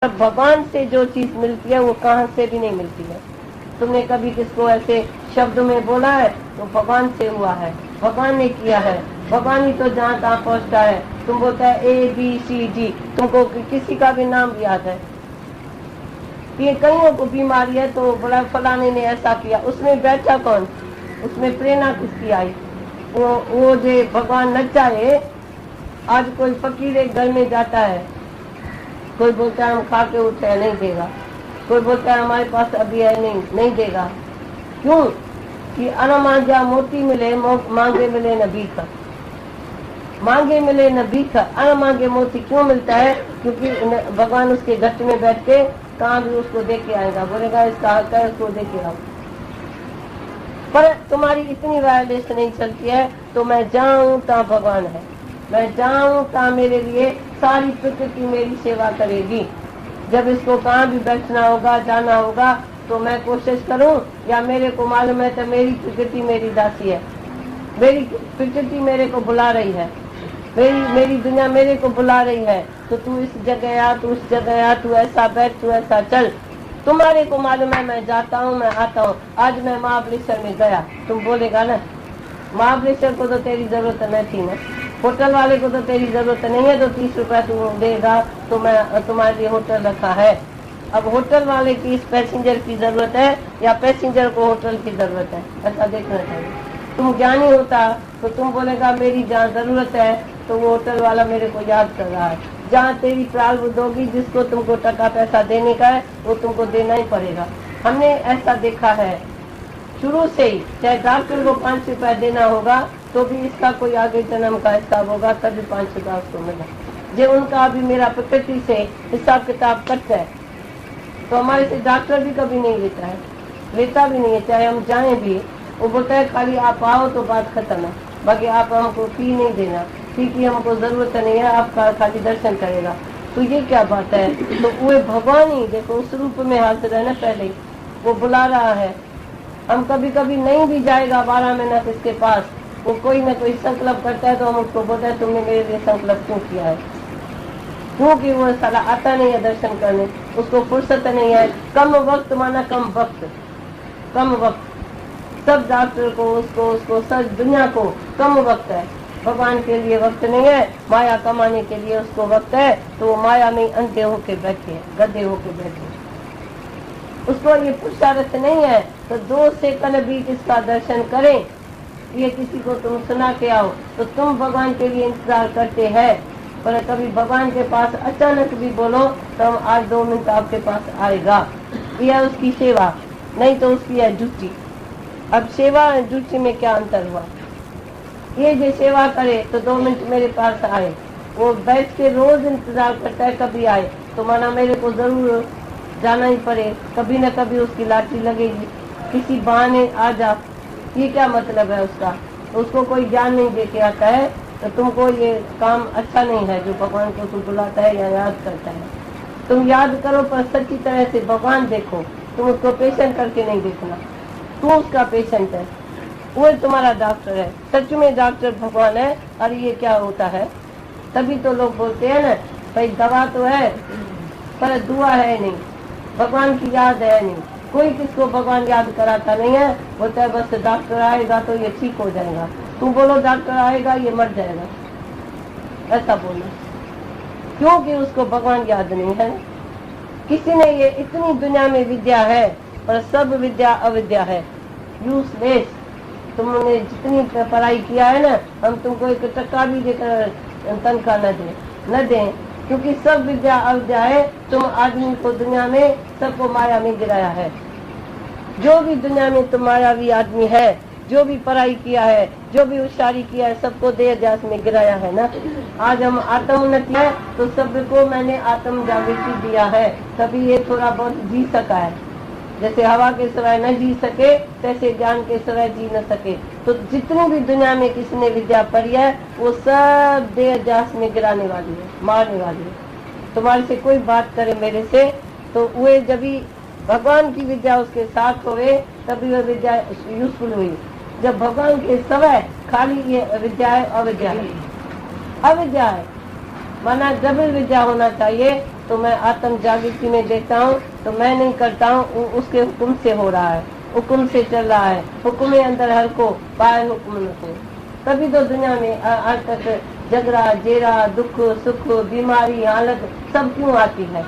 भगवान से जो चीज मिलती है वो कहाँ से भी नहीं मिलती है। तुमने कभी किसको ऐसे शब्दों में बोला है तो भगवान से हुआ है, भगवान ने किया है, भगवान ही तो जहाँ तहाँ पहुँचता है। तुम बोलता है ABCD, तुमको किसी का भी नाम याद है? ये कईयों को बीमारी है तो बड़ा फलाने ने ऐसा किया, उसमें बैठा कौन? उसमें प्रेरणा किसकी आई? वो जो भगवान न चाहे। आज कोई फकीर एक घर में जाता है, कोई बोलता है हम खा के उठे हैं, नहीं देगा। कोई बोलता है हमारे पास अभी है, नहीं देगा। क्यों? कि अनमांगा मोती मिले, मांगे मिले न भीख। मांगे मिले न भीख, अनमांगे मोती क्यों मिलता है? क्योंकि भगवान उसके घट में बैठ के कहाँ भी उसको दे के आएगा, बोलेगा इसका हक है, उसको दे के आओ। पर तुम्हारी इतनी वायरलेस नहीं चलती है तो मैं जाऊं ता भगवान है, मैं जाऊं ता मेरे लिए सारी प्रकृति मेरी सेवा करेगी। जब इसको कहाँ भी बैठना होगा, जाना होगा तो मैं कोशिश करूं, या मेरे को मालूम है तो मेरी प्रकृति मेरी दासी है, मेरी प्रकृति मेरे को बुला रही है, मेरी दुनिया मेरे को बुला रही है, तो तू इस जगह आ, तू उस जगह आ, तू ऐसा बैठ, तू ऐसा चल। तुम्हारे को मालूम है मैं जाता हूँ, मैं आता हूँ। आज मैं महाबलेश्वर में गया, तुम बोलेगा ना महाबलेश्वर को तो तेरी जरूरत न थी ना, होटल वाले को तो तेरी जरूरत नहीं है, तो 30 रुपया तू देगा तो मैं तुम्हारे लिए होटल रखा है। अब होटल वाले की इस पैसेंजर की जरूरत है या पैसेंजर को होटल की जरूरत है, ऐसा देखना चाहिए। तुम ज्ञानी होता तो तुम बोलेगा मेरी जहाँ जरूरत है तो वो होटल वाला मेरे को याद कर रहा है। जहाँ तेरी प्रारब्ध होगी, जिसको तुमको टका पैसा देने का है वो तुमको देना ही पड़ेगा। हमने ऐसा देखा है शुरू से ही, चाहे डॉक्टर को 5 रुपया देना होगा तो भी इसका कोई आगे जन्म का हिसाब होगा, तभी 5 रुपया उसको मिला। जो उनका अभी मेरा प्रकृति से हिसाब किताब कट है तो हमारे से डॉक्टर भी कभी नहीं लेता है, लेता भी नहीं है। चाहे हम जाएं भी, वो बोलता है खाली आप आओ तो बात खत्म है, बाकी आप हमको फी नहीं देना, फी की हमको जरूरत नहीं है, आपका खाली दर्शन करेगा। तो ये क्या बात है? तो वो भगवान ही देखो उस रूप में हाजिर है ना, पहले ही वो बुला रहा है। हम कभी कभी नहीं भी जाएगा 12 मिनट इसके पास, वो कोई ना कोई संकल्प करता है तो हम उसको बोलते हैं तुमने मेरे लिए संकल्प क्यों किया है? क्योंकि वो साला आता नहीं है दर्शन करने, उसको फुर्सत नहीं है। कम वक्त माना कम वक्त, कम वक्त। सब डॉक्टर को उसको सब दुनिया को कम वक्त है, भगवान के लिए वक्त नहीं है। माया कमाने के लिए उसको वक्त है, तो वो माया में अंधे होके बैठे, गधे होके बैठे। उसको ये पुरुषार्थ नहीं है तो 2 सेकंड भी इसका दर्शन करें। ये किसी को तुम सुना के आओ तो तुम भगवान के लिए इंतजार करते हैं, पर कभी भगवान के पास अचानक भी बोलो तो हम आज 2 मिनट आपके पास आएगा। यह है उसकी सेवा, नहीं तो उसकी है ड्यूटी। अब सेवा और ड्यूटी में क्या अंतर हुआ? ये जो सेवा करे तो 2 मिनट मेरे पास आए, वो बैठ के रोज इंतजार करता है कभी आए, तो माना मेरे को जरूर जाना ही पड़े, कभी न कभी उसकी लाठी लगेगी, किसी बहाने आ जा। ये क्या मतलब है उसका? उसको कोई ज्ञान नहीं दे के आता है, तो तुमको ये काम अच्छा नहीं है जो भगवान को तू बुलाता है या याद करता है। तुम याद करो पर सच्ची तरह से भगवान देखो, तुम उसको पेशेंट करके नहीं देखना। तू उसका पेशेंट है, वो तुम्हारा डॉक्टर है, सच में डॉक्टर भगवान है। अरे ये क्या होता है? तभी तो लोग बोलते हैं ना भाई दवा तो है पर दुआ है नहीं, भगवान की याद है नहीं। कोई किसको भगवान याद कराता नहीं है, बोलता है बस डॉक्टर आएगा तो ये ठीक हो जाएगा। तुम बोलो डॉक्टर आएगा ये मर जाएगा, ऐसा बोलो, क्योंकि उसको भगवान याद नहीं है। किसी ने ये इतनी दुनिया में विद्या है पर सब विद्या अविद्या है, यूजलेस। तुमने जितनी पढ़ाई किया है ना, हम तुमको 1 टका भी देकर तनख्वाह न दें, क्योंकि सब विद्या अविद्या है। तुम आदमी को दुनिया में सबको माया में गिराया है। जो भी दुनिया में तुम मायावी आदमी है, जो भी पढ़ाई किया है, जो भी होशियारी किया है, सबको देह अध्यास में गिराया है ना। आज हम आत्मोन्नति है तो सबको मैंने आत्म जागृति दिया है, तभी ये थोड़ा बहुत जी सका है। जैसे हवा के सिवाय न जी सके, तैसे ज्ञान के सिवाय जी न सके। तो जितनी भी दुनिया में किसी ने विद्या पढ़ी है वो सब देह अध्यास में गिराने वाली है, मारने वाली है। तुम्हारे से कोई बात करे मेरे से तो वे जब भी भगवान की विद्या उसके साथ होवे तभी वह विद्या यूजफुल हुई। जब भगवान के सिवाय खाली ये विद्या है, अविद्या है, अविद्या है, माना जब विद्या होना चाहिए तो मैं आत्म जागृति में देखता हूँ तो मैं नहीं करता हूँ, उसके हुक्म से हो रहा है, हुक्म से चल रहा है। हुक्म अंदर हर को पाए हुक्म को। तभी तो दुनिया में आज तक झगड़ा जेरा दुख सुख बीमारी हालत सब क्यों आती है?